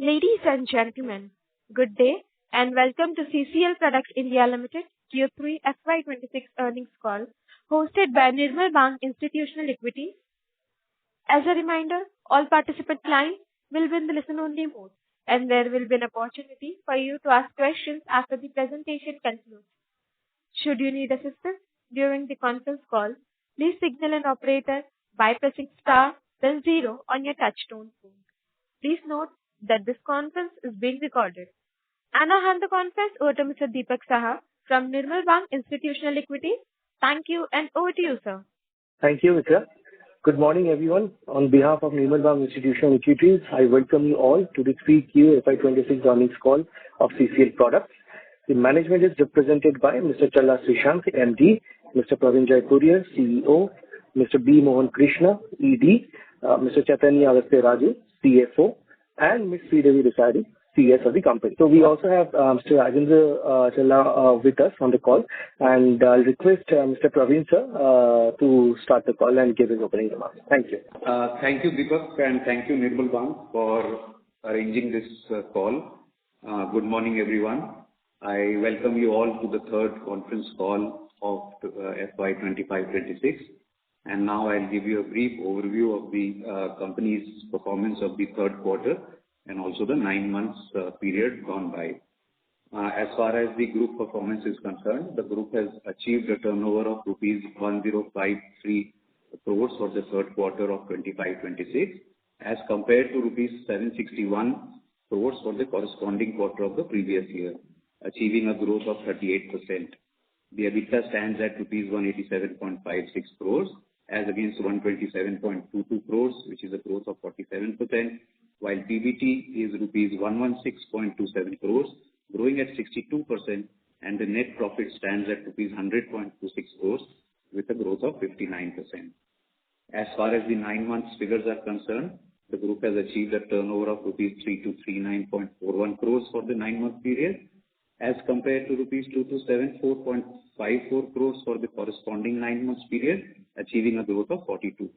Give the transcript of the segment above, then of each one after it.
Ladies and gentlemen, good day and welcome to CCL Products India Limited Q3 FY26 earnings call hosted by Nirmal Bang Institutional Equities. As a reminder, all participant lines will be in the listen-only mode, and there will be an opportunity for you to ask questions after the presentation concludes. Should you need assistance during the conference call, please signal an operator by pressing star then zero on your touchtone phone. Please note that this conference is being recorded. And I hand the conference over to Mr. Deepak Saha from Nirmal Bang Institutional Equities. Thank you, and over to you, sir. Thank you, Vikram. Good morning, everyone. On behalf of Nirmal Bang Institutional Equities, I welcome you all to the 3Q FY26 earnings call of CCL Products. The management is represented by Mr. Challa Srishant, MD, Mr. Praveen Jaipuriar, CEO, Mr. B. Mohan Krishna, ED, Mr. Chaitanya Agastya Raju, CFO, and Ms. Sridevi Desai, CS of the company. So we also have Mr. Rajendra Challa with us on the call, and I'll request Mr. Praveen sir to start the call and give his opening remarks. Thank you. Thank you, Deepak, and thank you, Nirmal Bang, for arranging this call. Good morning, everyone. I welcome you all to the third conference call of FY 25-26. And now I'll give you a brief overview of the company's performance of the third quarter and also the 9 months period gone by. As far as the group performance is concerned, the group has achieved a turnover of rupees 1053 crores for the third quarter of 25-26 as compared to rupees 761 crores for the corresponding quarter of the previous year, achieving a growth of 38%. The EBITDA stands at rupees 187.56 crores as against 127.22 crores, which is a growth of 47%, while PBT is rupees 116.27 crores, growing at 62%, and the net profit stands at rupees 100.26 crores with a growth of 59%. As far as the 9 months figures are concerned, the group has achieved a turnover of rupees 3239.41 crores for the 9-month period, as compared to rupees 2274.54 crores for the corresponding 9 months period, achieving a growth of 42%.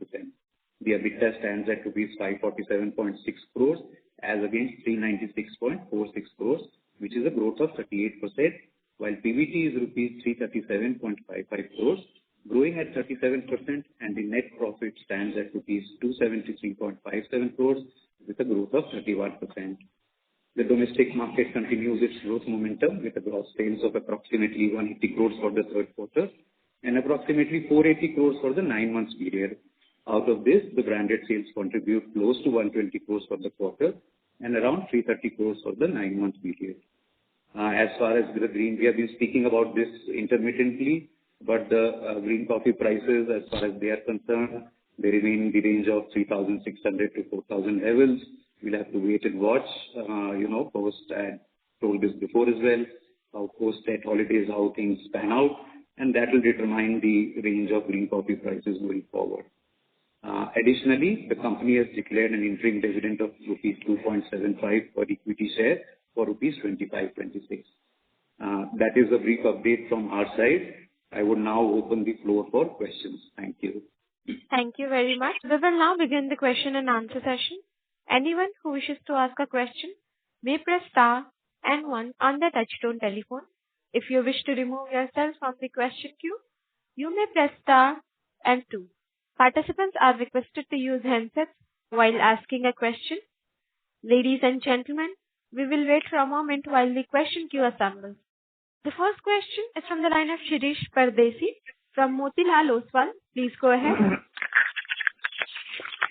The EBITDA stands at rupees 547.6 crores as against 396.46 crores, which is a growth of 38%, while PBT is rupees 337.55 crores, growing at 37%, and the net profit stands at rupees 273.57 crores with a growth of 31%. The domestic market continues its growth momentum with a gross sales of approximately 180 crores for the third quarter and approximately 480 crores for the 9 months period. Out of this, the branded sales contribute close to 120 crores for the quarter and around 330 crores for the 9-month period. As far as the green, we have been speaking about this intermittently, but the green coffee prices, as far as they are concerned, they remain in the range of 3,600 to 4,000 levels. We'll have to wait and watch, post, I told this before as well, how post-state holidays, how things pan out, and that will determine the range of green coffee prices going forward. Additionally, the company has declared an interim dividend of rupees 2.75 per equity share for rupees 25-26. That is a brief update from our side. I would now open the floor for questions. Thank you. Thank you very much. We will now begin the question and answer session. Anyone who wishes to ask a question may press star and one on the touchtone telephone. If you wish to remove yourself from the question queue, you may press star and two. Participants are requested to use handsets while asking a question. Ladies and gentlemen, we will wait for a moment while the question queue assembles. The first question is from the line of Shirish Pardesi from Motilal Oswal. Please go ahead.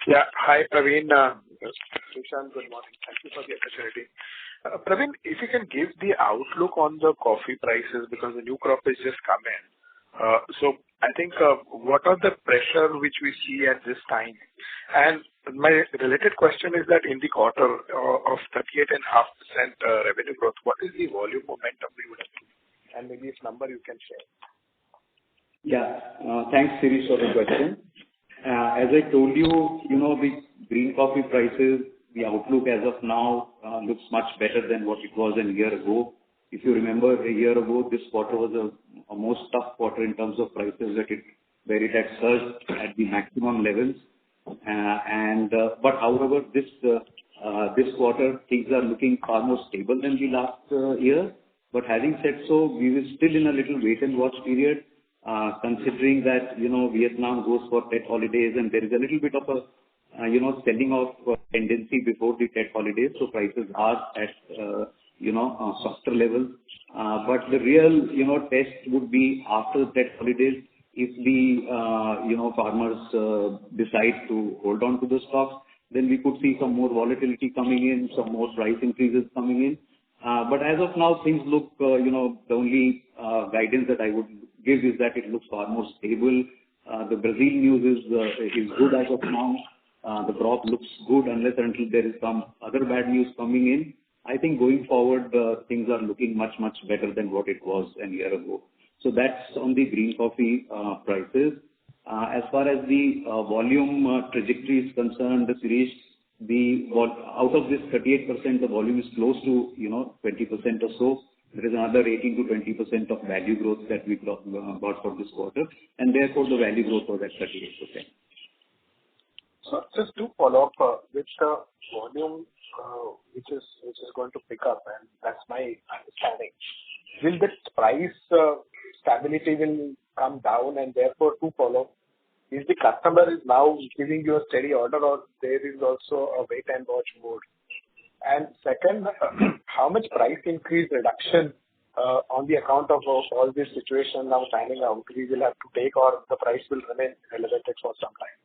Yeah. Hi, Praveen. Srishant, good morning. Thank you for the opportunity. Praveen, if you can give the outlook on the coffee prices because the new crop has just come in. So I think what are the pressure which we see at this time? And my related question is that in the quarter of 38.5% revenue growth, what is the volume momentum we would have seen? And maybe if number you can share. Yeah. Thanks, Shirish, for the question. As I told you, the green coffee prices, the outlook as of now looks much better than what it was a year ago. If you remember, a year ago, this quarter was a most tough quarter in terms of prices where it had surged at the maximum levels. But however, this This quarter, things are looking far more stable than the last year. But having said so, we will still in a little wait and watch period, considering that, Vietnam goes for Tet holidays and there is a little bit of a, selling off tendency before the Tet holidays. So prices are at, softer levels. But the real, test would be after Tet holidays if the, farmers decide to hold on to the stocks. Then we could see some more volatility coming in, some more price increases coming in. But as of now, things look, the only guidance that I would give is that it looks far more stable. The Brazil news is good as of now. The crop looks good unless until there is some other bad news coming in. I think going forward, things are looking much, much better than what it was a year ago. So that's on the green coffee prices. As far as the volume trajectory is concerned, Suresh, out of this 38%, the volume is close to 20% or so. There is another 18 to 20% of value growth that we got for this quarter, and therefore the value growth was at 38%. So just to follow up with the volume, which is going to pick up, and that's my understanding. Will the price stability will come down, and therefore to follow? Is the customer is now giving you a steady order, or there is also a wait and watch mode? And second, how much price increase reduction on the account of all this situation now panning out we will have to take, or the price will remain elevated for some time?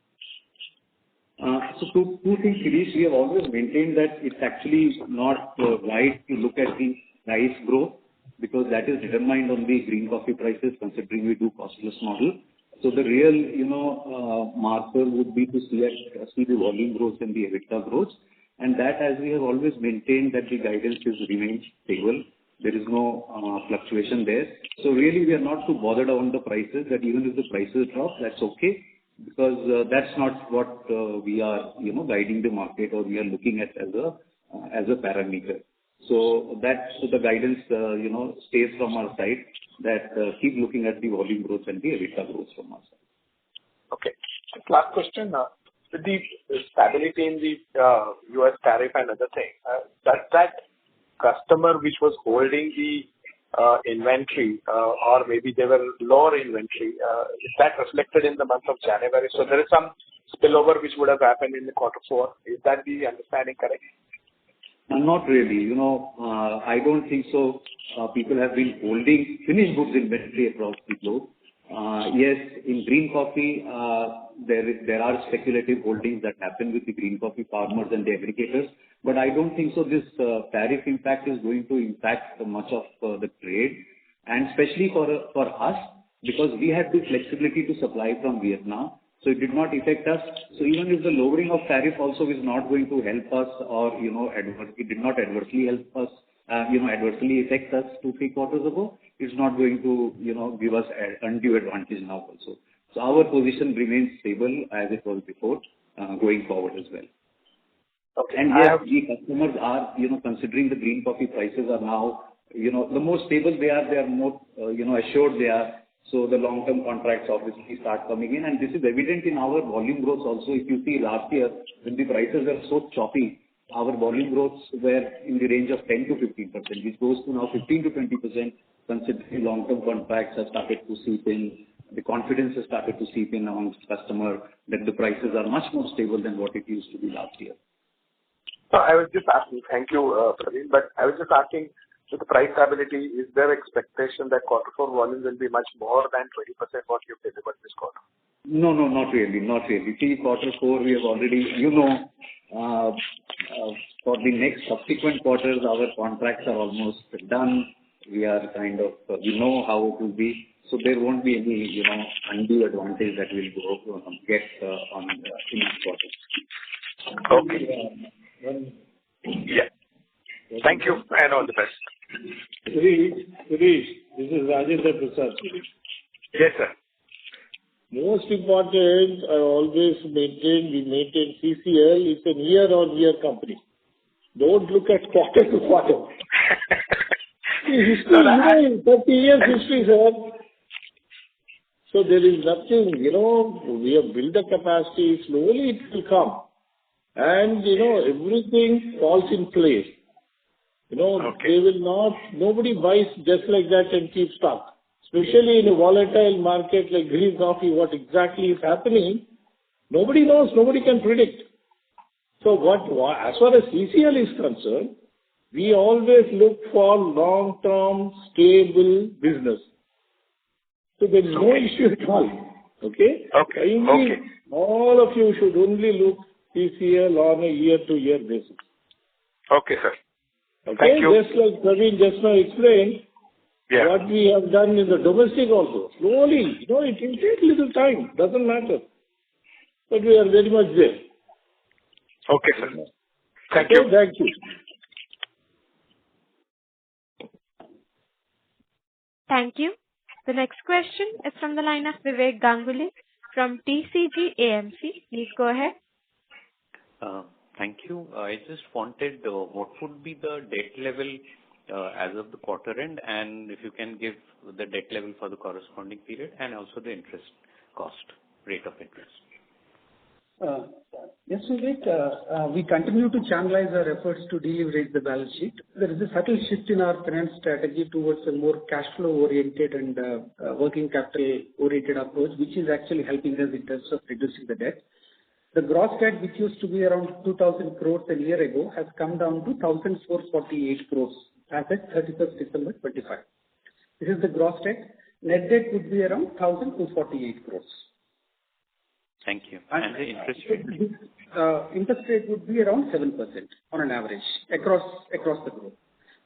So two things, Suresh. We have always maintained that it's actually not right to look at the price growth because that is determined on the green coffee prices, considering we do cost-plus model. So the real, marker would be to see the volume growth and the EBITDA growth. And that, as we have always maintained, that the guidance remains stable. There is no fluctuation there. So really, we are not too bothered on the prices, that even if the prices drop, that's okay, because that's not what we are, guiding the market or we are looking at as a parameter. So that's the guidance, stays from our side, that keep looking at the volume growth and the EBITDA growth from our side. Okay. Just last question. With the stability in the U.S. tariff and other things, does that customer which was holding the inventory or maybe they were lower inventory, is that reflected in the month of January? So there is some spillover which would have happened in the quarter 4. Is that the understanding correct? Not really. I don't think so. People have been holding finished goods inventory across the globe. Yes, in green coffee, there are speculative holdings that happen with the green coffee farmers and the aggregators, but I don't think so. This tariff impact is going to impact much of the trade, and especially for us, because we had the flexibility to supply from Vietnam. So it did not affect us. So even if the lowering of tariff also is not going to help us, or it did not adversely help us, adversely affect us 2-3 quarters ago, it's not going to give us undue advantage now also. So our position remains stable as it was before, going forward as well. Okay. And yes, the customers are considering the green coffee prices are now the more stable they are more assured they are. So the long-term contracts obviously start coming in, and this is evident in our volume growth also. If you see last year, when the prices were so choppy, our volume growths were in the range of 10 to 15%, which goes to now 15 to 20%, considering long-term contracts have started to seep in. The confidence has started to seep in amongst customer that the prices are much more stable than what it used to be last year. So I was just asking, thank you, Praveen, but I was just asking, with the price stability, is there expectation that quarter 4 volumes will be much more than 20% what you've delivered this quarter? No, not really. See, quarter 4, we have already, for the next subsequent quarters, our contracts are almost done. We are we know how it will be. So there won't be any, undue advantage that we'll get on in this quarter. Okay. Yeah. Thank you, and all the best. Suresh, this is Rajendra Prasad. Yes, sir. Most important, I always we maintain CCL is a year-on-year company. Don't look at quarter to quarter. History, 30 years history, sir. So there is nothing, we have built the capacity, slowly it will come. and, everything falls in place. They will not, nobody buys just like that and keep stock. Especially in a volatile market like green coffee, what exactly is happening, nobody knows, nobody can predict. So as far as CCL is concerned, we always look for long-term, stable business. So there is no issue at all. Okay? Okay. All of you should only look CCL on a year-to-year basis. Okay, sir. Okay? Thank you. Just like Praveen just now explained, what we have done in the domestic also. Slowly, it will take little time. Doesn't matter. But we are very much there. Okay, sir. Thank you. Thank you. Thank you. The next question is from the line of Vivek Ganguly from TCG AMC. Please go ahead. Thank you. I just wanted what would be the debt level as of the quarter end, and if you can give the debt level for the corresponding period and also the interest cost, rate of interest. Yes, Vivek. We continue to channelize our efforts to deleverage the balance sheet. There is a subtle shift in our finance strategy towards a more cash flow oriented and working capital oriented approach, which is actually helping us in terms of reducing the debt. The gross debt, which used to be around 2,000 crores a year ago, has come down to 1,448 crores as at 31st December 25. This is the gross debt. Net debt would be around 1,248 crores. Thank you. And the interest rate? Interest rate would be around 7% on an average across the group.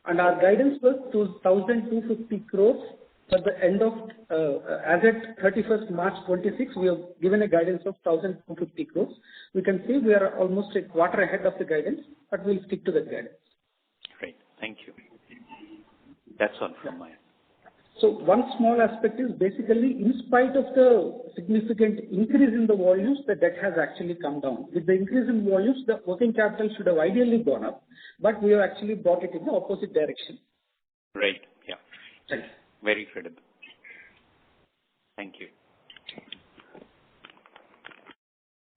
And our guidance was to 1,250 crores for the end of, as at 31st March 26, we have given a guidance of 1,250 crores. We can see we are almost a quarter ahead of the guidance, but we'll stick to that guidance. Great. Thank you. That's all from my end. So one small aspect is basically, in spite of the significant increase in the volumes, the debt has actually come down. With the increase in volumes, the working capital should have ideally gone up, but we have actually brought it in the opposite direction. Right. Yeah. Thanks. Very credible. Thank you.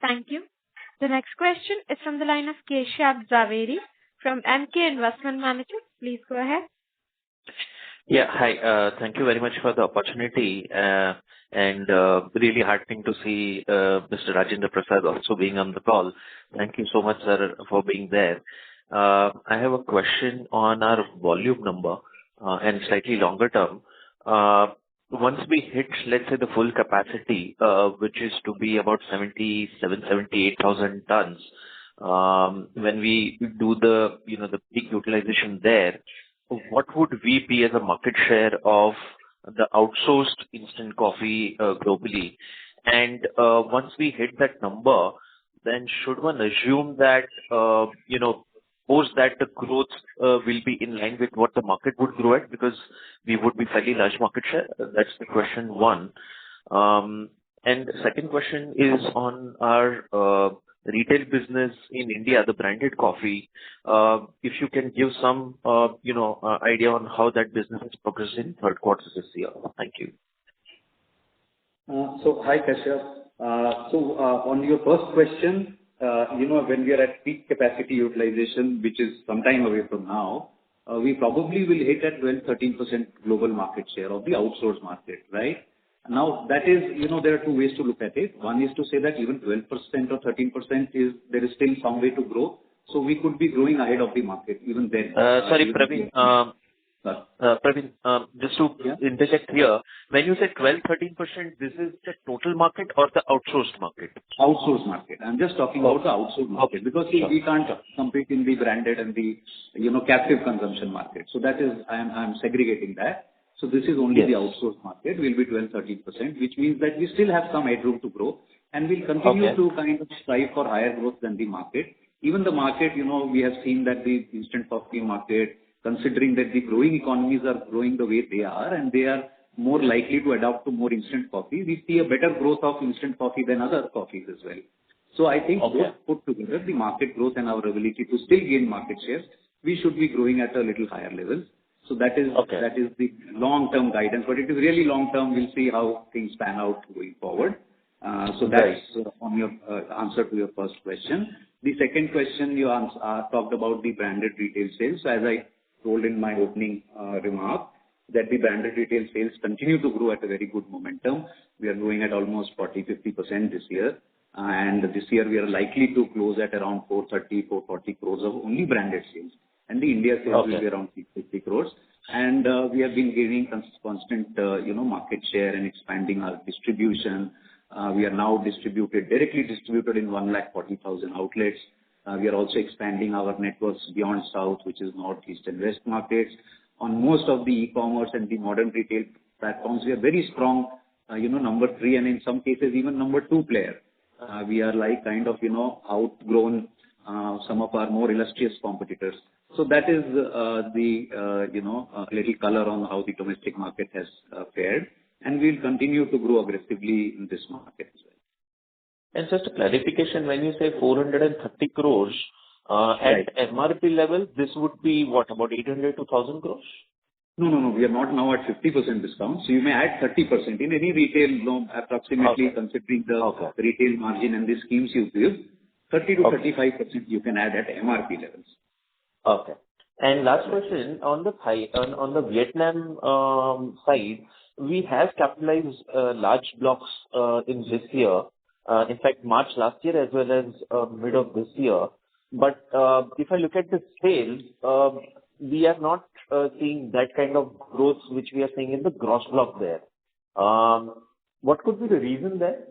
Thank you. The next question is from the line of Keshav Zaveri from MK Investment Managers. Please go ahead. Yeah, hi. Thank you very much for the opportunity, and really heartening to see Mr. Rajendra Prasad also being on the call. Thank you so much, sir, for being there. I have a question on our volume number and slightly longer term. Once we hit, let's say, the full capacity, which is to be about 78,000 tons, when we do the peak utilization there, what would we be as a market share of the outsourced instant coffee globally? And once we hit that number, then should one assume that, post that the growth will be in line with what the market would grow at, because we would be fairly large market share? That's the question one. And the second question is on our retail business in India, the branded coffee. If you can give some, idea on how that business is progressing third quarter this year. Thank you. So hi, Kashyap. So on your first question, when we are at peak capacity utilization, which is some time away from now, we probably will hit at 12-13% global market share of the outsourced market, right? Now, that is, there are two ways to look at it. One is to say that even 12% or 13% there is still some way to grow. So we could be growing ahead of the market even then. Sorry, Praveen. Praveen, just to interject here, when you say 12-13%, this is the total market or the outsourced market? Outsourced market. I'm just talking about the outsourced market, because we can't compete in the branded and the captive consumption market. So that is, I'm segregating that. So this is only the outsourced market. Will be 12-13%, which means that we still have some headroom to grow, and we'll continue to kind of strive for higher growth than the market. Even the market, we have seen that the instant coffee market, considering that the growing economies are growing the way they are, and they are more likely to adopt to more instant coffee, we see a better growth of instant coffee than other coffees as well. So I think both put together, the market growth and our ability to still gain market shares, we should be growing at a little higher levels. So that is the long-term guidance, but it is really long-term. We'll see how things pan out going forward. So that's on your answer to your first question. The second question you talked about the branded retail sales. So as I told in my opening remark, that the branded retail sales continue to grow at a very good momentum. We are growing at almost 40-50% this year. And this year we are likely to close at around 430-440 crores of only branded sales. And the India sales will be around 650 crores. And we have been gaining constant, market share and expanding our distribution. We are now directly distributed in 140,000 outlets. We are also expanding our networks beyond south, which is north, east, and west markets. On most of the e-commerce and the modern retail platforms, we are very strong, number 3, and in some cases even number 2 player. We are outgrown some of our more illustrious competitors. So that is a little color on how the domestic market has fared, and we'll continue to grow aggressively in this market as well. And just a clarification, when you say 430 crores at MRP level, this would be what, about 800 to 1,000 crores? No. We are not now at 50% discount. So you may add 30% in any retail, approximately considering the retail margin and the schemes you give, 30 to 35% you can add at MRP levels. Okay. And last question, on the Vietnam side, we have capitalized large blocks in this year. In fact, March last year as well as mid of this year. But if I look at the sales, we are not seeing that kind of growth which we are seeing in the gross block there. What could be the reason there?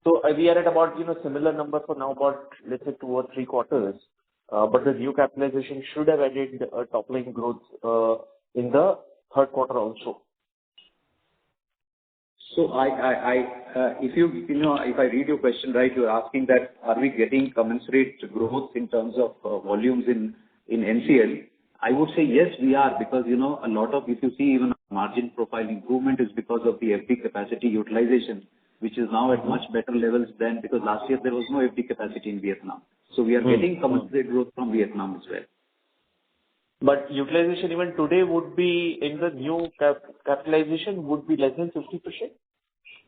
So we are at about similar number for now, about let's say 2 or 3 quarters. But the new capitalization should have added top line growth in the third quarter also. So if I read your question right, you're asking that are we getting commensurate growth in terms of volumes in NCL? I would say yes, we are, because a lot of, if you see even margin profile improvement is because of the FD capacity utilization, which is now at much better levels than, because last year there was no FD capacity in Vietnam. So we are getting commensurate growth from Vietnam as well. But utilization even today would be in the new capitalization would be less than 50%?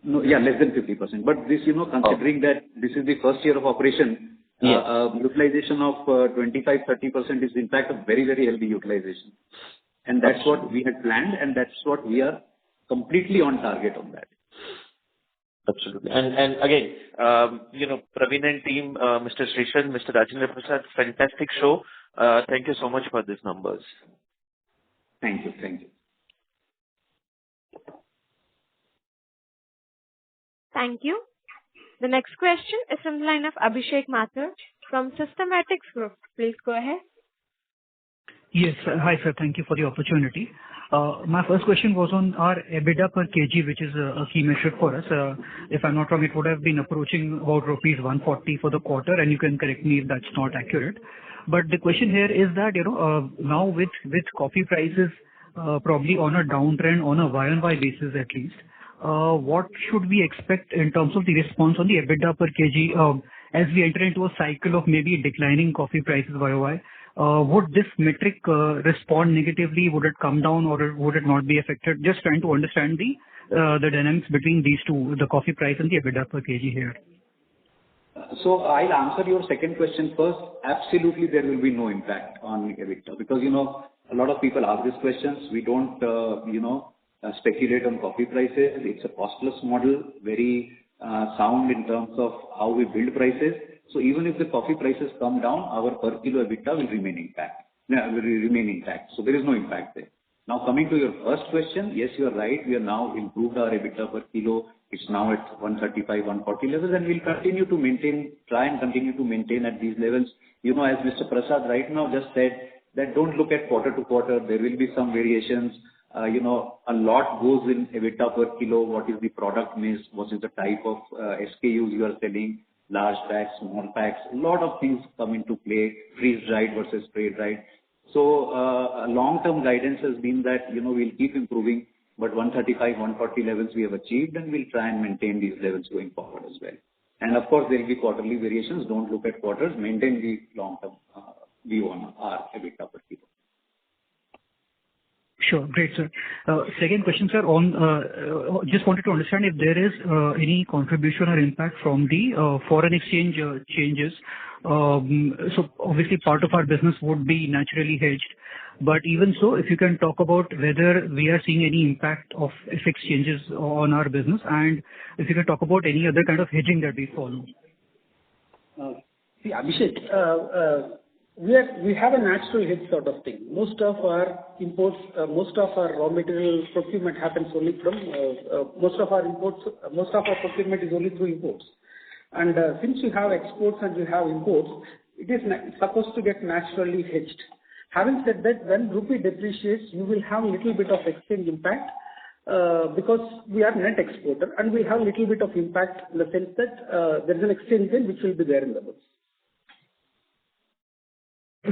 No, less than 50%. But this, considering that this is the first year of operation, utilization of 25-30% is in fact a very, very healthy utilization. And that's what we had planned, and that's what we are completely on target on that. Absolutely. And again, Praveen and team, Mr. Srishan, Mr. Rajendra Prasad, fantastic show. Thank you so much for these numbers. Thank you. Thank you. The next question is from the line of Abhishek Mathur from Systematics Group. Please go ahead. Yes. Hi, sir. Thank you for the opportunity. My first question was on our EBITDA per kg, which is a key measure for us. If I'm not wrong, it would have been approaching about rupees 140 for the quarter, and you can correct me if that's not accurate. But the question here is that, now with coffee prices probably on a downtrend on a Y-on-Y basis at least, what should we expect in terms of the response on the EBITDA per kg as we enter into a cycle of maybe declining coffee prices YOY? Would this metric respond negatively? Would it come down, or would it not be affected? Just trying to understand the dynamics between these two, the coffee price and the EBITDA per kg here. So I'll answer your second question first. Absolutely, there will be no impact on EBITDA, because a lot of people ask these questions. We don't speculate on coffee prices. It's a costless model, very sound in terms of how we build prices. So even if the coffee prices come down, our per kilo EBITDA will remain intact. So there is no impact there. Now coming to your first question, yes, you are right. We have now improved our EBITDA per kilo. It's now at 135, 140 levels, and we'll try and continue to maintain at these levels. As Mr. Prasad right now just said, that don't look at quarter to quarter. There will be some variations. A lot goes in EBITDA per kilo. What is the product mix? What is the type of SKUs you are selling? Large packs, small packs. A lot of things come into play. Freeze-dried versus spray-dried. So long-term guidance has been that we'll keep improving, but 135, 140 levels we have achieved, and we'll try and maintain these levels going forward as well. And of course, there will be quarterly variations. Don't look at quarters. Maintain the long-term view on our EBITDA per kilo. Sure. Great, sir. Second question, sir, on just wanted to understand if there is any contribution or impact from the foreign exchange changes. So obviously part of our business would be naturally hedged, but even so, if you can talk about whether we are seeing any impact of FX changes on our business, and if you can talk about any other kind of hedging that we follow. See, Abhishek, we have a natural hedge sort of thing. Most of our imports, most of our raw material procurement happens only from, most of our procurement is only through imports. And since you have exports and you have imports, it is supposed to get naturally hedged. Having said that, when rupee depreciates, you will have a little bit of exchange impact because we are net exporter, and we have a little bit of impact in the sense that there is an exchange gain which will be there in the books.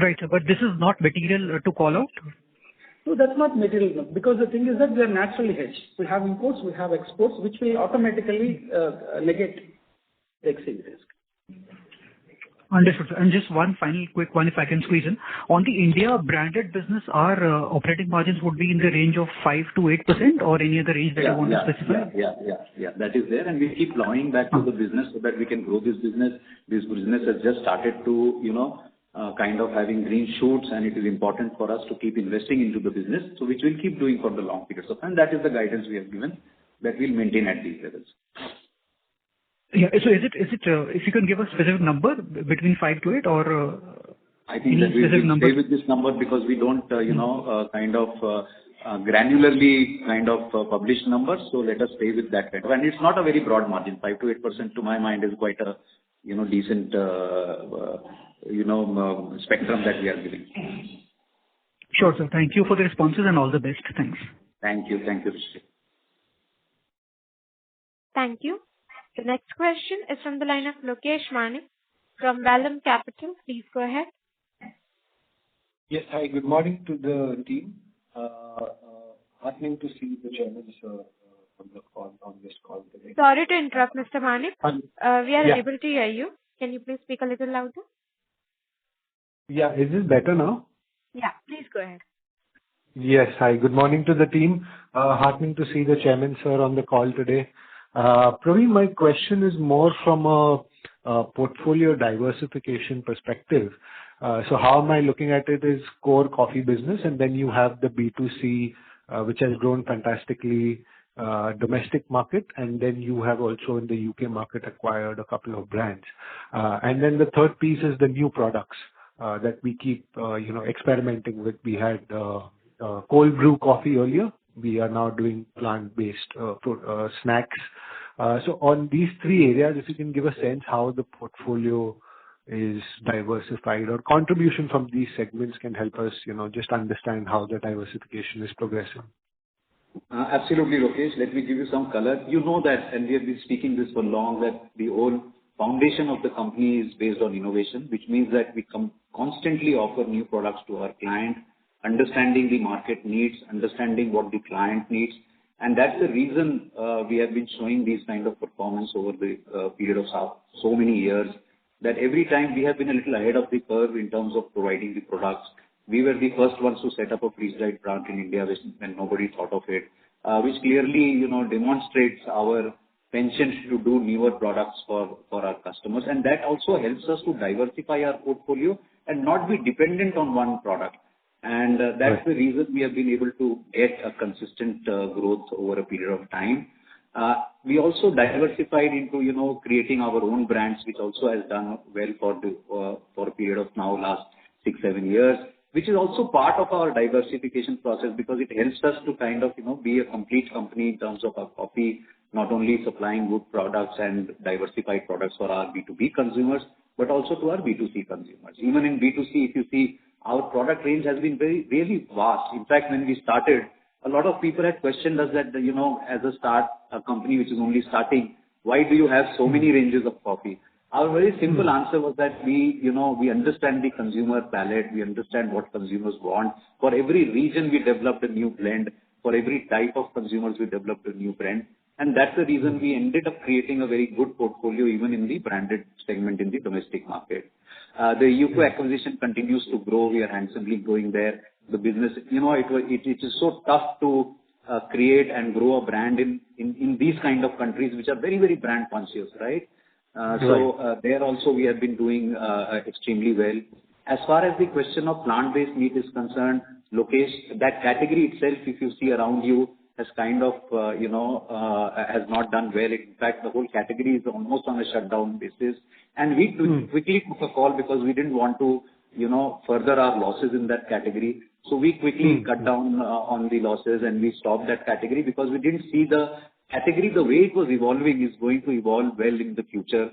Right, sir. But this is not material to call out? No, that's not material, because the thing is that we are naturally hedged. We have imports, we have exports, which will automatically negate the exchange risk. Understood, sir. And just one final quick one, if I can squeeze in. On the India branded business, our operating margins would be in the range of 5 to 8%, or any other range that you want to specify? Yeah. That is there, and we keep plowing back to the business so that we can grow this business. This business has just started to, kind of having green shoots, and it is important for us to keep investing into the business, so which we'll keep doing for the long periods of time. That is the guidance we have given, that we'll maintain at these levels. Yeah. So is it if you can give a specific number between 5 to 8, or I think that we will stay with this number because we don't, granularly publish numbers. So let us stay with that kind of, and it's not a very broad margin. 5 to 8% to my mind is quite a, decent, spectrum that we are giving. Sure, sir. Thank you for the responses and all the best. Thanks. Thank you. Thank you, Rishi. Thank you. The next question is from the line of Lokesh Manik from Vallum Capital. Please go ahead. Yes. Hi, good morning to the team. Heartening to see the chairman, sir, on this call today. Sorry to interrupt, Mr. Manik. We are Yeah. able to hear you. Can you please speak a little louder? Yeah. Is this better now? Yeah, please go ahead. Yes. Hi, good morning to the team. Heartening to see the chairman, sir, on the call today. Praveen, my question is more from a portfolio diversification perspective. So how am I looking at it is core coffee business, and then you have the B2C, which has grown fantastically, domestic market, and then you have also in the UK market acquired a couple of brands. And then the third piece is the new products that we keep, experimenting with. We had cold brew coffee earlier. We are now doing plant-based snacks. So on these three areas, if you can give a sense how the portfolio is diversified, or contribution from these segments can help us, just understand how the diversification is progressing. Absolutely, Lokesh. Let me give you some color. You know that, and we have been speaking this for long, that the whole foundation of the company is based on innovation, which means that we constantly offer new products to our client, understanding the market needs, understanding what the client needs. And that's the reason we have been showing these kind of performance over the period of so many years, that every time we have been a little ahead of the curve in terms of providing the products. We were the first ones to set up a freeze-dried plant in India when nobody thought of it, which clearly, demonstrates our penchant to do newer products for our customers. And that also helps us to diversify our portfolio and not be dependent on one product. And that's the reason we have been able to get a consistent growth over a period of time. We also diversified into, creating our own brands, which also has done well for a period of now last 6-7 years, which is also part of our diversification process, because it helps us to kind of, be a complete company in terms of our coffee, not only supplying good products and diversified products for our B2B consumers, but also to our B2C consumers. Even in B2C, if you see, our product range has been really vast. In fact, when we started, a lot of people had questioned us that, as a company which is only starting, why do you have so many ranges of coffee? Our very simple answer was that we understand the consumer palate, we understand what consumers want. For every region, we developed a new blend. For every type of consumers, we developed a new brand. And that's the reason we ended up creating a very good portfolio, even in the branded segment in the domestic market. The UK acquisition continues to grow. We are handsomely growing there. the business. It is so tough to create and grow a brand in these kind of countries which are very, very brand conscious, right? There also we have been doing extremely well. As far as the question of plant-based meat is concerned, Lokesh, that category itself, if you see around you, has kind of, has not done well. In fact, the whole category is almost on a shutdown basis. And we quickly took a call because we didn't want to, further our losses in that category. So we quickly cut down on the losses and we stopped that category because we didn't see the category, the way it was evolving, is going to evolve well in the future.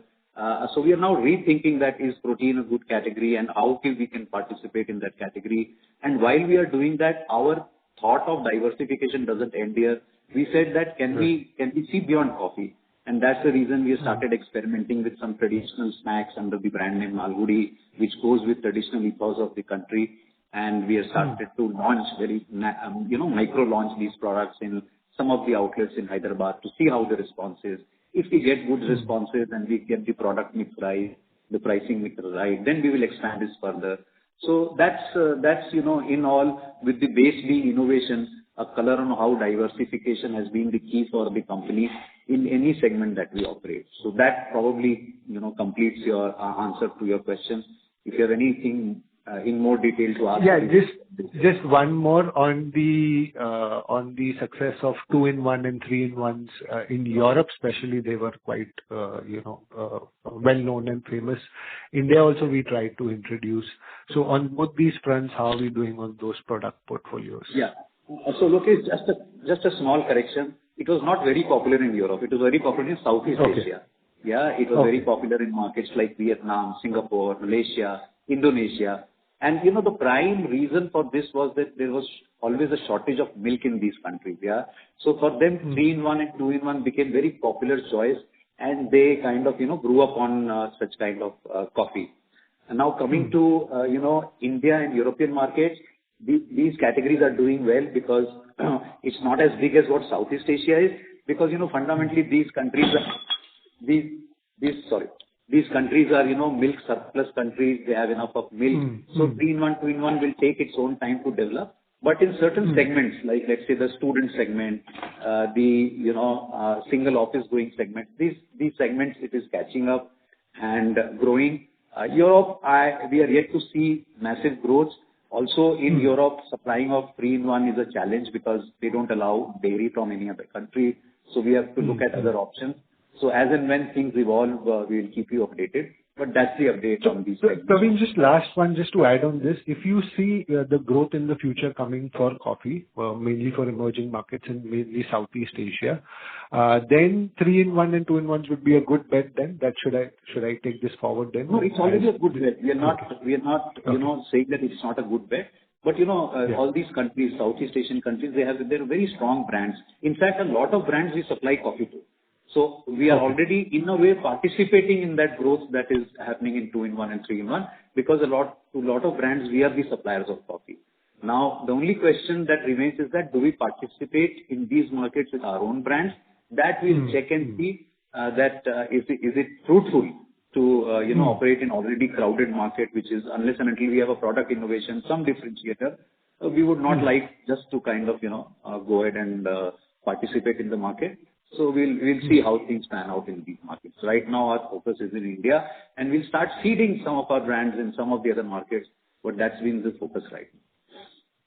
So we are now rethinking that is protein a good category and how we can participate in that category. And while we are doing that, our thought of diversification doesn't end here. We said that can we see beyond coffee? And that's the reason we started experimenting with some traditional snacks under the brand name Malgudi, which goes with traditional ethos of the country. And we have started to launch micro launch these products in some of the outlets in Hyderabad to see how the response is. If we get good responses and we get the product mix right, the pricing mix right, then we will expand this further. So that's in all, with the base being innovation, a color on how diversification has been the key for the company in any segment that we operate. So that probably, completes your answer to your question. If you have anything in more detail to ask. Yeah, just one more on the success of 2-in-1 and 3-in-1s in Europe, especially. They were quite well known and famous. India also we tried to introduce. So on both these fronts, how are we doing on those product portfolios? Yeah. So look, it's just a small correction. It was not very popular in Europe. It was very popular in Southeast Asia. Yeah, it was very popular in markets like Vietnam, Singapore, Malaysia, Indonesia. And the prime reason for this was that there was always a shortage of milk in these countries. Yeah. So for them, 3-in-1 and 2-in-1 became very popular choice, and they kind of grew up on such kind of coffee. And now coming to India and European markets, these categories are doing well because it's not as big as what Southeast Asia is, because fundamentally these countries are milk surplus countries. They have enough of milk. So 3-in-1, 2-in-1 will take its own time to develop. But in certain segments, like let's say the student segment, the single office going segment, these segments, it is catching up and growing. Europe, we are yet to see massive growth. Also in Europe, supplying of 3-in-1 is a challenge because they don't allow dairy from any other country. So we have to look at other options. So as and when things evolve, we will keep you updated. But that's the update on these segments. Praveen, just last one, just to add on this. If you see the growth in the future coming for coffee, mainly for emerging markets and mainly Southeast Asia, then 3-in-1 and 2-in-1s would be a good bet then? That should I take this forward then? No, it's already a good bet. We are not saying that it's not a good bet. But all these countries, Southeast Asian countries, they're very strong brands. In fact, a lot of brands we supply coffee to. So we are already, in a way, participating in that growth that is happening in 2-in-1 and 3-in-1, because to a lot of brands, we are the suppliers of coffee. Now, the only question that remains is that do we participate in these markets with our own brands? That we'll check and see that is it fruitful to operate in already crowded market, which is, unless and until we have a product innovation, some differentiator, we would not like just to kind of go ahead and participate in the market. So we'll see how things pan out in these markets. Right now, our focus is in India, and we'll start seeding some of our brands in some of the other markets, but that's been the focus right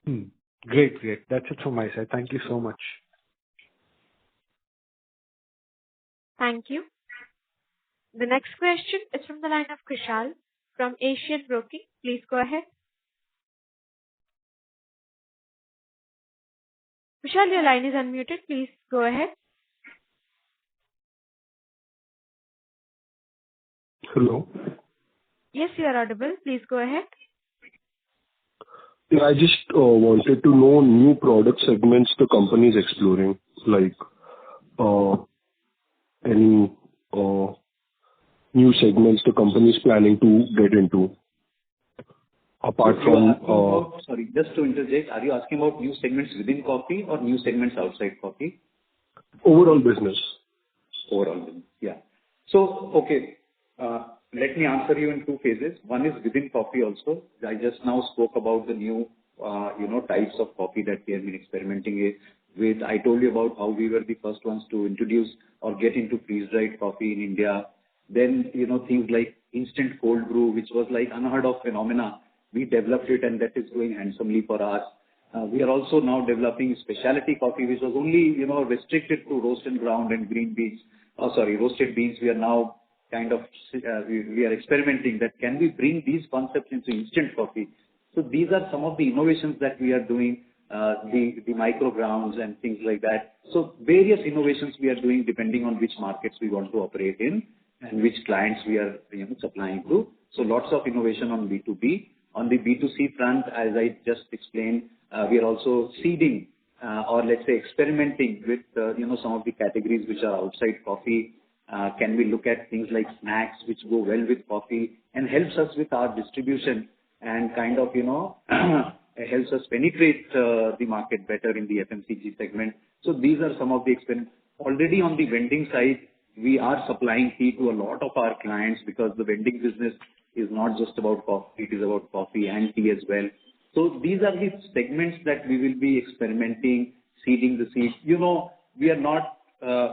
now. Great. That's it from my side. Thank you so much. Thank you. The next question is from the line of Kushal from Asian Broking. Please go ahead. Kushal, your line is unmuted. Please go ahead. Hello. Yes, you are audible. Please go ahead. Yeah, I just wanted to know new product segments the company is exploring, like any new segments the company is planning to get into, apart from... Sorry, just to interject, are you asking about new segments within coffee or new segments outside coffee? Overall business. Overall business, yeah. So, okay. Let me answer you in two phases. One is within coffee also. I just now spoke about the new types of coffee that we have been experimenting with. I told you about how we were the first ones to introduce or get into freeze-dried coffee in India. Then, things like instant cold brew, which was like unheard of phenomena. We developed it, and that is going handsomely for us. We are also now developing specialty coffee, which was only, restricted to roast and ground and green beans. Roasted beans. We are now kind of, we are experimenting that can we bring these concepts into instant coffee. So these are some of the innovations that we are doing, the micro grounds and things like that. So various innovations we are doing depending on which markets we want to operate in and which clients we are supplying to. So lots of innovation on B2B. On the B2C front, as I just explained, we are also seeding or let's say experimenting with some of the categories which are outside coffee. Can we look at things like snacks which go well with coffee and helps us with our distribution and kind of helps us penetrate the market better in the FMCG segment. So these are some of the experiments. Already on the vending side, we are supplying tea to a lot of our clients because the vending business is not just about coffee, it is about coffee and tea as well. So these are the segments that we will be experimenting, seeding the seeds. We are not,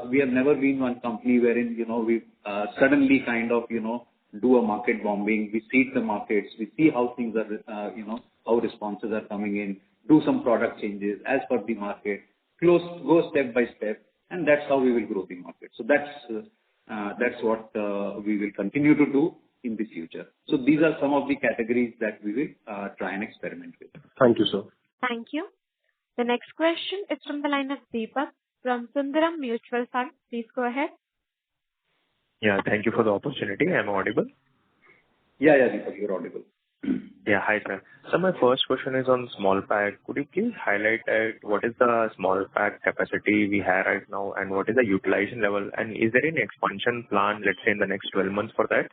we have never been one company wherein, we suddenly kind of, do a market bombing. We seed the markets. We see how things are, how responses are coming in, do some product changes as per the market, go step by step, and that's how we will grow the market. So that's what we will continue to do in the future. So these are some of the categories that we will try and experiment with. Thank you, sir. Thank you. The next question is from the line of Deepak from Sundaram Mutual Fund. Please go ahead. Yeah, thank you for the opportunity. I'm audible. Yeah, Deepak, you're audible. Yeah, hi, sir. So my first question is on small pack. Could you please highlight what is the small pack capacity we have right now and what is the utilization level? And is there any expansion plan, let's say, in the next 12 months for that?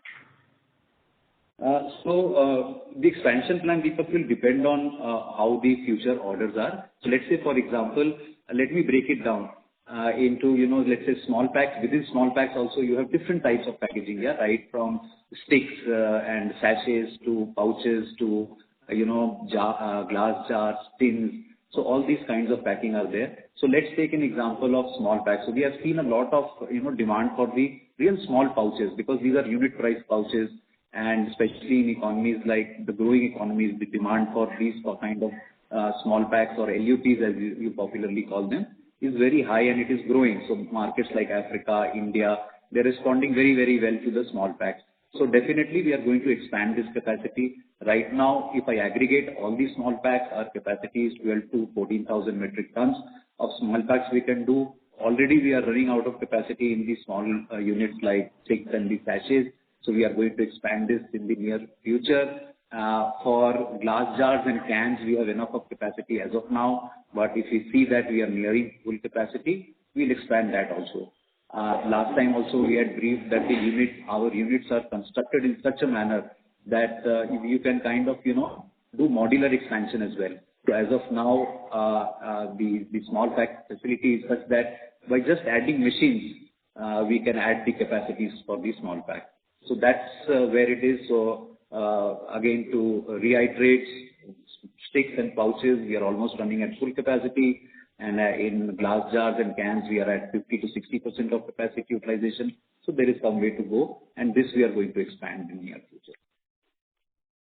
The expansion plan, Deepak, will depend on how the future orders are. So let's say, for example, let me break it down into, let's say small packs. Within small packs also you have different types of packaging, right? From sticks and sachets to pouches to, glass jars, tins. So all these kinds of packing are there. So let's take an example of small packs. So we have seen a lot of, demand for the real small pouches because these are unit price pouches. And especially in economies like the growing economies, the demand for these kind of small packs or LUPs as you popularly call them is very high and it is growing. So markets like Africa, India, they're responding very, very well to the small packs. So definitely we are going to expand this capacity. Right now, if I aggregate all these small packs, our capacity is 12 to 14,000 metric tons of small packs we can do. Already we are running out of capacity in these small units like sticks and the sachets. So we are going to expand this in the near future. For glass jars and cans, we have enough of capacity as of now. But if we see that we are nearing full capacity, we'll expand that also. Last time also we had briefed that our units are constructed in such a manner that you can kind of, do modular expansion as well. So as of now, the small pack facility is such that by just adding machines, we can add the capacities for the small pack. So that's where it is. So again, to reiterate, sticks and pouches, we are almost running at full capacity. And in glass jars and cans, we are at 50 to 60% of capacity utilization. So there is some way to go. And this we are going to expand in the near future.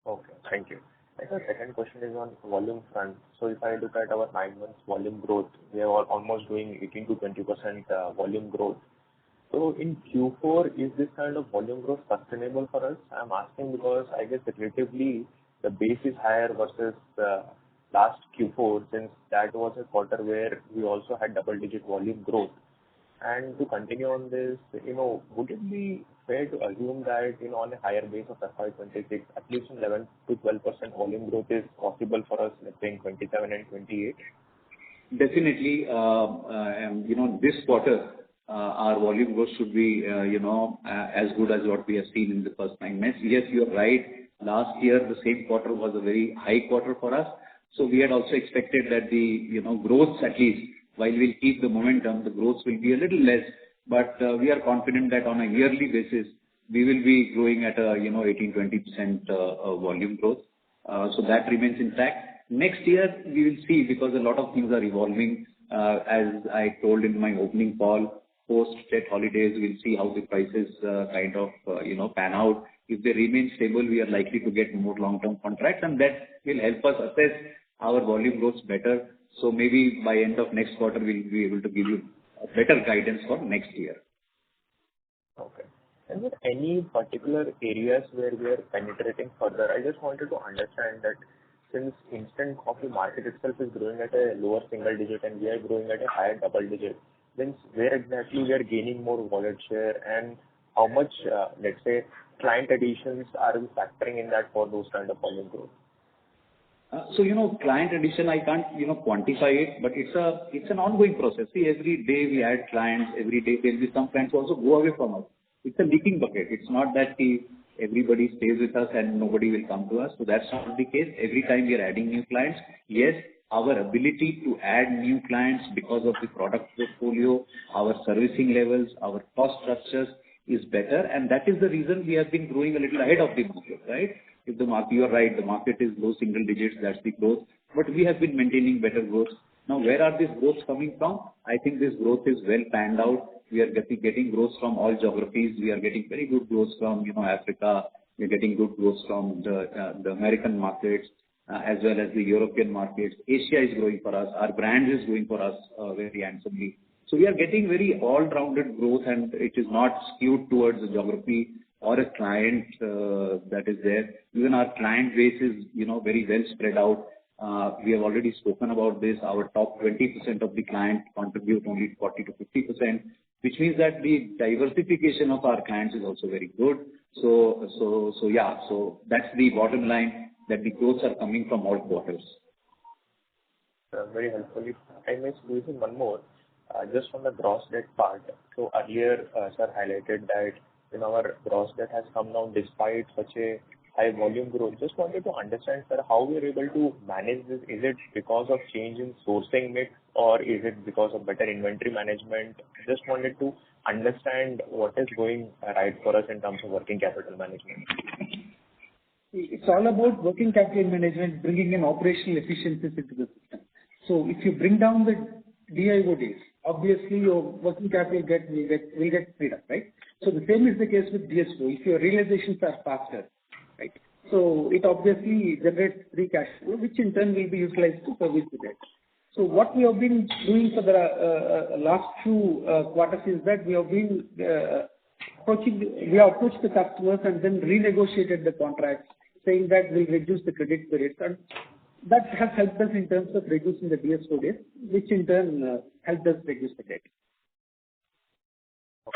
Okay, thank you. And the second question is on volume front. So if I look at our 9 months volume growth, we are almost doing 18 to 20% volume growth. So in Q4, is this kind of volume growth sustainable for us? I'm asking because I guess relatively the base is higher versus last Q4, since that was a quarter where we also had double-digit volume growth. And to continue on this, would it be fair to assume that, on a higher base of FY26, at least 11 to 12% volume growth is possible for us, let's say in 27 and 28? Definitely, this quarter, our volume growth should be, as good as what we have seen in the first 9 months. Yes, you are right. Last year, the same quarter was a very high quarter for us. So we had also expected that the, growth at least, while we'll keep the momentum, the growth will be a little less. But we are confident that on a yearly basis, we will be growing at a, 18-20% volume growth. So that remains intact. Next year, we will see, because a lot of things are evolving. As I told in my opening call, post-Tet holidays, we'll see how the prices pan out. If they remain stable, we are likely to get more long-term contracts, and that will help us assess our volume growth better. So maybe by end of next quarter, we'll be able to give you a better guidance for next year. Okay. And with any particular areas where we are penetrating further, I just wanted to understand that since instant coffee market itself is growing at a lower single digit and we are growing at a higher double digit, then where exactly we are gaining more wallet share, and how much, let's say, client additions are we factoring in that for those kind of volume growth? Client addition, I can't, quantify it, but it's an ongoing process. See, every day we add clients, every day there will be some clients also go away from us. It's a leaking bucket. It's not that everybody stays with us and nobody will come to us. So that's not the case. Every time we are adding new clients, yes, our ability to add new clients because of the product portfolio, our servicing levels, our cost structures is better, and that is the reason we have been growing a little ahead of the market, right? If the market, you are right, the market is low single digits, that's the growth, but we have been maintaining better growth. Now, where are these growths coming from? I think this growth is well planned out. We are getting growth from all geographies. We are getting very good growth from, Africa. We are getting good growth from the American markets, as well as the European markets. Asia is growing for us. Our brand is growing for us very handsomely. So we are getting very all-rounded growth, and it is not skewed towards a geography or a client that is there. Even our client base is, very well spread out. We have already spoken about this. Our top 20% of the clients contribute only 40 to 50%, which means that the diversification of our clients is also very good. So that's the bottom line, that the growths are coming from all quarters. Very helpful. If I may squeeze in one more, just on the gross debt part. So earlier, sir highlighted that our gross debt has come down despite such a high volume growth. Just wanted to understand, sir, how we are able to manage this. Is it because of change in sourcing mix, or is it because of better inventory management? Just wanted to understand what is going right for us in terms of working capital management. It's all about working capital management, bringing in operational efficiencies into the system. So if you bring down the DIO days, obviously your working capital will get freed up, right? So the same is the case with DSO. If your realizations are faster, right? So it obviously generates free cash flow, which in turn will be utilized to service the debt. So what we have been doing for the last few quarters is that we have approached the customers and then renegotiated the contracts, saying that we'll reduce the credit periods, and that has helped us in terms of reducing the DSO days, which in turn helped us reduce the debt.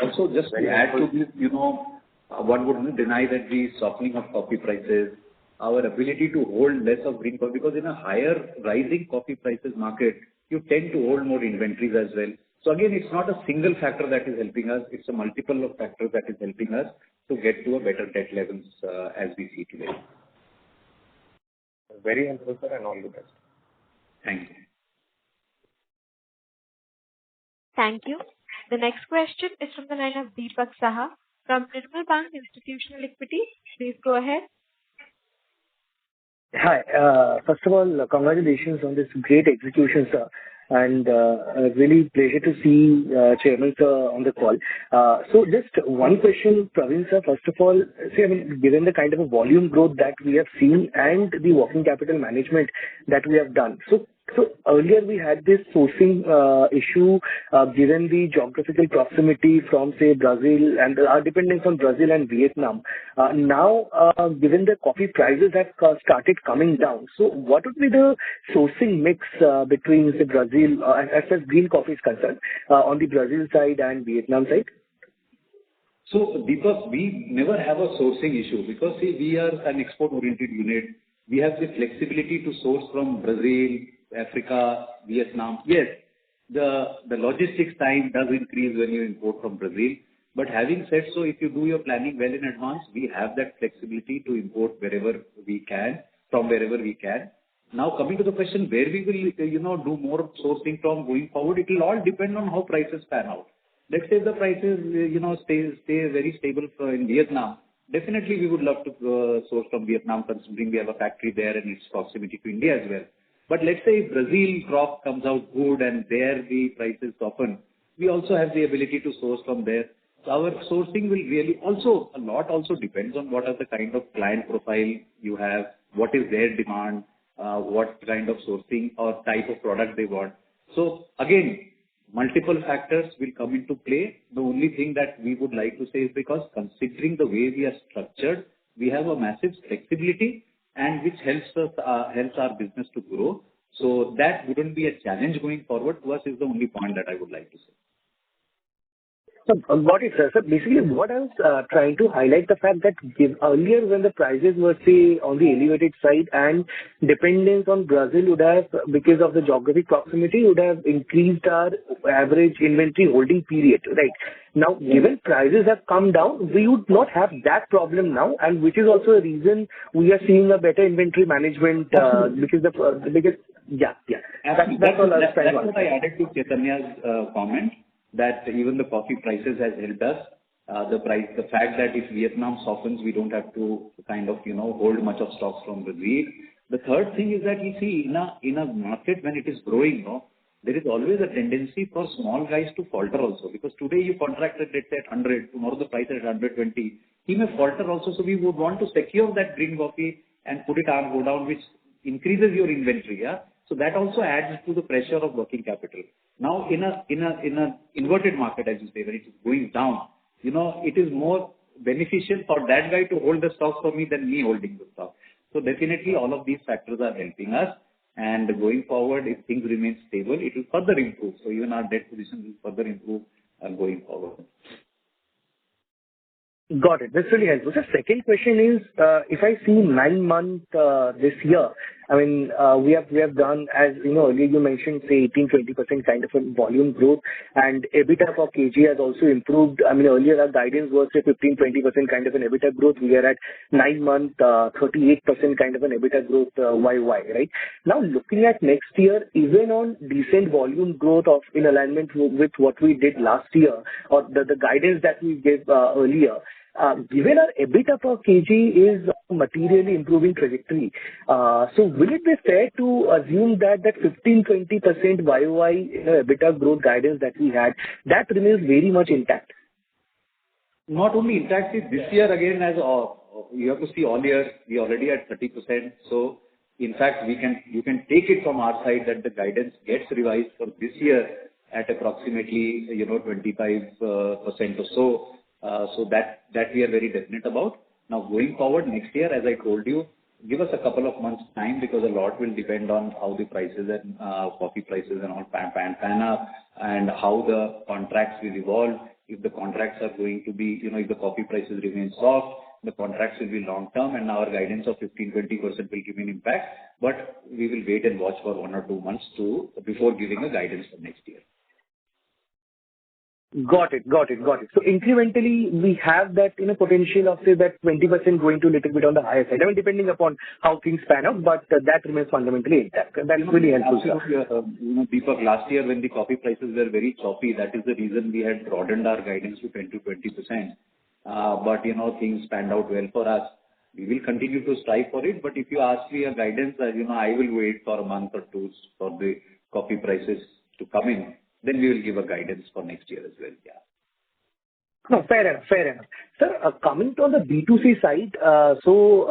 Also, just to add to this, one wouldn't deny that the softening of coffee prices, our ability to hold less of green coffee, because in a higher rising coffee prices market, you tend to hold more inventories as well. So again, it's not a single factor that is helping us. It's a multiple of factors that is helping us to get to a better debt levels as we see today. Very helpful, sir, and all the best. Thank you. Thank you. The next question is from the line of Deepak Saha from Nirmal Bang Institutional Equities. Please go ahead. Hi. First of all, congratulations on this great execution, sir. And really pleasure to see Chairman sir on the call. So just one question, Praveen sir. First of all, given the kind of a volume growth that we have seen and the working capital management that we have done, so earlier we had this sourcing issue given the geographical proximity from, say, Brazil and our dependence on Brazil and Vietnam. Now, given the coffee prices have started coming down, so what would be the sourcing mix between, say, Brazil, as far as green coffee is concerned, on the Brazil side and Vietnam side? So, Deepak, we never have a sourcing issue because, see, we are an export-oriented unit. We have the flexibility to source from Brazil, Africa, Vietnam. Yes, the logistics time does increase when you import from Brazil. But having said so, if you do your planning well in advance, we have that flexibility to import wherever we can, from wherever we can. Now, coming to the question where we will, do more sourcing from going forward, it will all depend on how prices pan out. Let's say the prices, stay very stable in Vietnam. Definitely, we would love to source from Vietnam, considering we have a factory there and its proximity to India as well. But let's say if Brazil crop comes out good and there the prices soften, we also have the ability to source from there. So our sourcing will really also, a lot also depends on what are the kind of client profile you have, what is their demand, what kind of sourcing or type of product they want. So again, multiple factors will come into play. The only thing that we would like to say is because considering the way we are structured, we have a massive flexibility and which helps us, helps our business to grow. So that wouldn't be a challenge going forward to us is the only point that I would like to say. So, got it, sir. So basically what I was trying to highlight the fact that earlier when the prices were, say, on the elevated side and dependence on Brazil would have, because of the geographic proximity, would have increased our average inventory holding period, right? Now, given prices have come down, we would not have that problem now, and which is also a reason we are seeing a better inventory management, because yeah. That's all I was trying to That's what I added to Chaitanya's comment. That even the coffee prices has helped us. The fact that if Vietnam softens, we don't have to kind of, hold much of stocks from Brazil. The third thing is that you see in a market when it is growing, there is always a tendency for small guys to falter also. Because today you contracted, let's say at 100, tomorrow the price is at 120. He may falter also. So we would want to secure that green coffee and put it on, go down, which increases your inventory. Yeah. So that also adds to the pressure of working capital. Now, in a inverted market, as you say, when it is going down, it is more beneficial for that guy to hold the stocks for me than me holding the stock. So definitely all of these factors are helping us. And going forward, if things remain stable, it will further improve. So even our debt position will further improve going forward. Got it. That's really helpful. The second question is, if I see 9 months this year, I mean, we have done, as earlier you mentioned, say 18-20% kind of a volume growth, and EBITDA per kg has also improved. I mean, earlier our guidance was say 15-20% kind of an EBITDA growth. We are at 9 months, 38% kind of an EBITDA growth YY, right? Now, looking at next year, even on decent volume growth of in alignment with what we did last year, or the guidance that we gave earlier, given our EBITDA per kg is materially improving trajectory, so will it be fair to assume that 15-20% YOY EBITDA growth guidance that we had, that remains very much intact? Not only intact, this year again, as you have to see all year, we already at 30%. So in fact, you can take it from our side that the guidance gets revised for this year at approximately 25% or so. So that we are very definite about. Now going forward next year, as I told you, give us a couple of months time because a lot will depend on how the prices and coffee prices and all pan up and how the contracts will evolve. If the contracts are going to be, if the coffee prices remain soft, the contracts will be long term and our guidance of 15-20% will remain impact. But we will wait and watch for 1 or 2 months before giving a guidance for next year. Got it. So incrementally, we have that potential of say that 20% going to a little bit on the higher side. I mean, depending upon how things pan out, but that remains fundamentally intact. That's really helpful. Deepak, last year when the coffee prices were very choppy, that is the reason we had broadened our guidance to 10-20%. But things panned out well for us. We will continue to strive for it. But if you ask me a guidance, I will wait for a month or two for the coffee prices to come in. Then we will give a guidance for next year as well. Yeah. No, fair enough. Sir, coming to the B2C side, so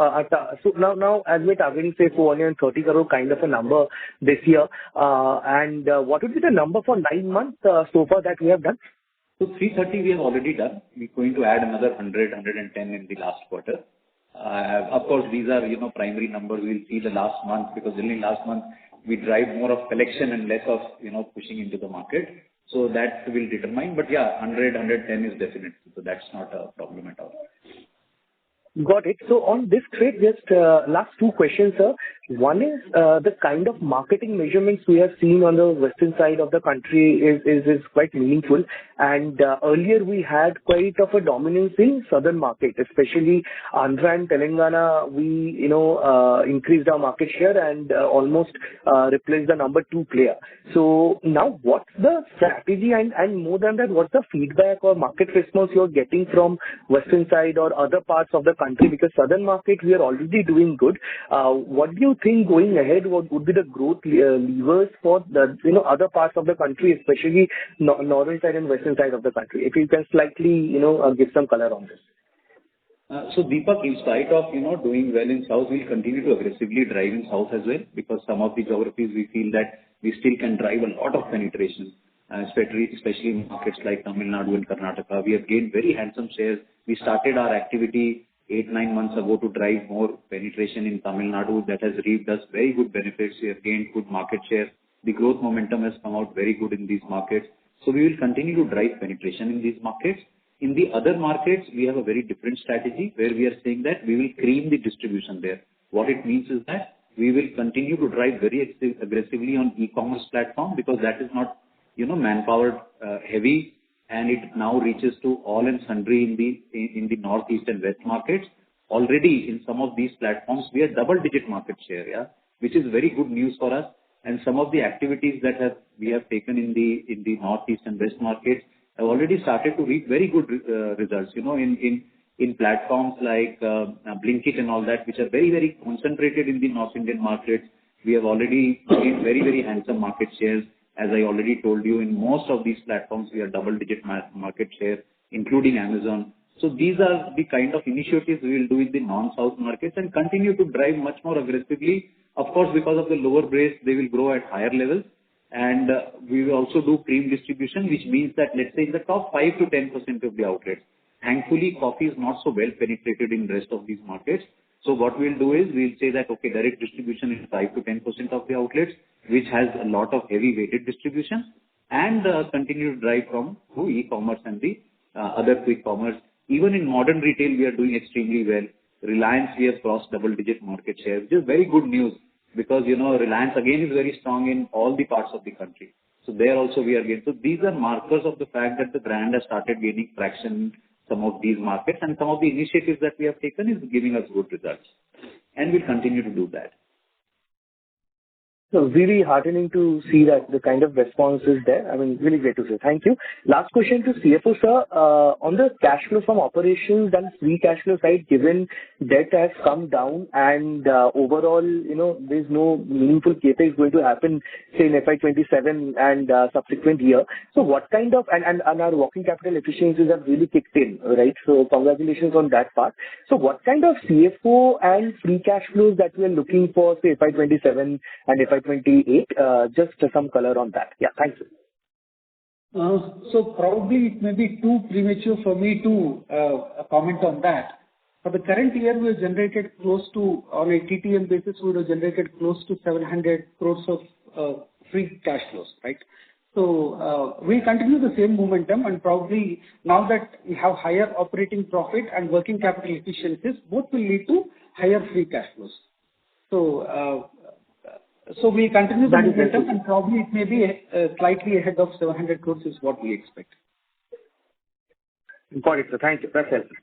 now as we're targeting say 430 crore kind of a number this year, and what would be the number for 9 months so far that we have done? So 330 we have already done. We're going to add another 100, 110 in the last quarter. Of course, these are primary numbers. We'll see the last month because only last month we drive more of collection and less of pushing into the market. So that will determine. But yeah, 100, 110 is definite. So that's not a problem at all. Got it. So on this trade, just last 2 questions, sir. One is the kind of marketing measurements we have seen on the western side of the country is quite meaningful. And earlier we had quite of a dominance in southern market, especially Andhra and Telangana. We increased our market share and almost replaced the number 2 player. So now what's the strategy and more than that, what's the feedback or market response you're getting from western side or other parts of the country? Because southern market we are already doing good. What do you think going ahead, what would be the growth levers for the, other parts of the country, especially northern side and western side of the country? If you can slightly, give some color on this. So Deepak, in spite of, doing well in South, we'll continue to aggressively drive in South as well, because some of the geographies we feel that we still can drive a lot of penetration, especially in markets like Tamil Nadu and Karnataka. We have gained very handsome shares. We started our activity 8-9 months ago to drive more penetration in Tamil Nadu. That has reaped us very good benefits. We have gained good market share. The growth momentum has come out very good in these markets. So we will continue to drive penetration in these markets. In the other markets, we have a very different strategy where we are saying that we will cream the distribution there. What it means is that we will continue to drive very aggressively on e-commerce platform, because that is not, manpower heavy, and it now reaches to all and sundry in the northeast and west markets. Already in some of these platforms, we are double-digit market share, which is very good news for us. And some of the activities that we have taken in the northeast and west markets have already started to reap very good results. In platforms like Blinkit and all that, which are very, very concentrated in the North Indian markets, we have already gained very, very handsome market shares. As I already told you, in most of these platforms, we are double-digit market share, including Amazon. So these are the kind of initiatives we will do in the non-South markets and continue to drive much more aggressively. Of course, because of the lower base, they will grow at higher levels. And we will also do cream distribution, which means that, let's say, in the top 5 to 10% of the outlets. Thankfully, coffee is not so well penetrated in the rest of these markets. So what we'll do is we'll say that, okay, direct distribution is 5 to 10% of the outlets, which has a lot of heavy weighted distribution, and continue to drive through e-commerce and the other quick commerce. Even in modern retail, we are doing extremely well. Reliance, we have crossed double-digit market share, which is very good news, because, Reliance again is very strong in all the parts of the country. So there also we are gaining. So these are markers of the fact that the brand has started gaining traction in some of these markets, and some of the initiatives that we have taken is giving us good results. And we'll continue to do that. So really heartening to see that the kind of response is there. I mean, really great to see. Thank you. Last question to CFO, sir. On the cash flow from operations and free cash flow side, given debt has come down and overall, there's no meaningful CapEx going to happen, say, in FY27 and subsequent year. So what kind of, and our working capital efficiencies have really kicked in, right? So congratulations on that part. So what kind of CFO and free cash flows that we are looking for, say, FY27 and FY28, just some color on that. Yeah, thanks. So probably it may be too premature for me to comment on that. For the current year, we have generated close to, on a TTM basis, we would have generated close to 700 crores of free cash flows, right? So we'll continue the same momentum, and probably now that we have higher operating profit and working capital efficiencies, both will lead to higher free cash flows. So we continue the momentum, and probably it may be slightly ahead of 700 crores is what we expect. Got it, sir. Thank you. That's helpful.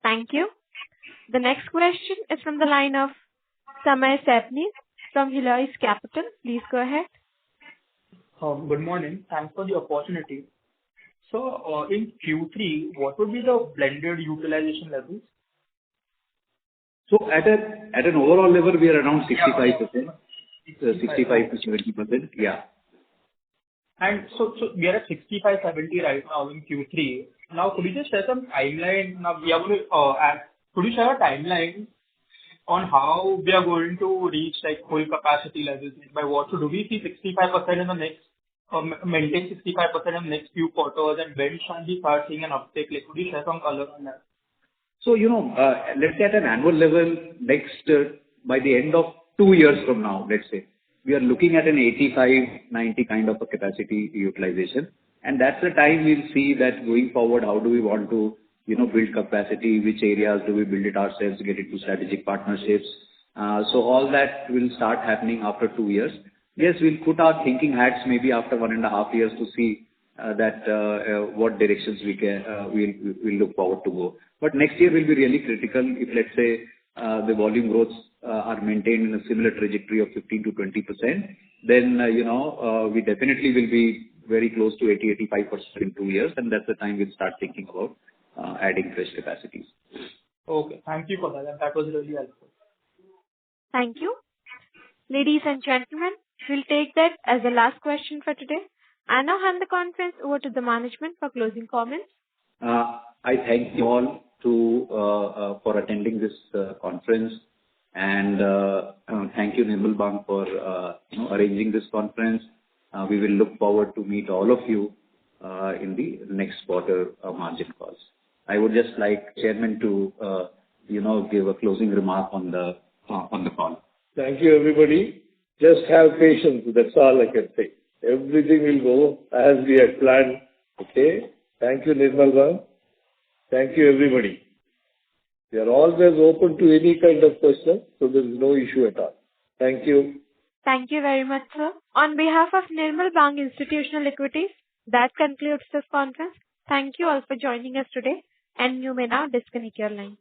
Thank you. The next question is from the line of Samay Sapni from Helios Capital. Please go ahead. Good morning. Thanks for the opportunity. So in Q3, what would be the blended utilization levels? So at an overall level, we are around 65%, 65 to 70%. Yeah. And so we are at 65-70 right now in Q3. Now, could you just share some timeline? Now, we are going to could you share a timeline on how we are going to reach like full capacity levels? By what? So do we see 65% in the next, maintain 65% in the next few quarters, and when shall we start seeing an uptake? Like, could you share some color on that? So, let's say at an annual level, next, by the end of 2 years from now, let's say, we are looking at an 85-90 kind of a capacity utilization. And that's the time we'll see that going forward, how do we want to, build capacity, which areas do we build it ourselves, get into strategic partnerships. So all that will start happening after 2 years. Yes, we'll put our thinking hats maybe after 1.5 years to see what directions we'll look forward to go. But next year will be really critical if, let's say, the volume growths are maintained in a similar trajectory of 15 to 20%, then, we definitely will be very close to 80-85% in 2 years, and that's the time we'll start thinking about adding fresh capacities. Okay. Thank you for that. That was really helpful. Thank you. Ladies and gentlemen, we'll take that as the last question for today. I now hand the conference over to the management for closing comments. I thank you all for attending this conference, and thank you Nirmal Bang for arranging this conference. We will look forward to meet all of you in the next quarter margin calls. I would just like Chairman to give a closing remark on the call. Thank you, everybody. Just have patience. That's all I can say. Everything will go as we had planned. Okay? Thank you, Nirmal Bang. Thank you, everybody. We are always open to any kind of question, so there is no issue at all. Thank you. Thank you very much, sir. On behalf of Nirmal Bang Institutional Equities, that concludes this conference. Thank you all for joining us today, and you may now disconnect your line.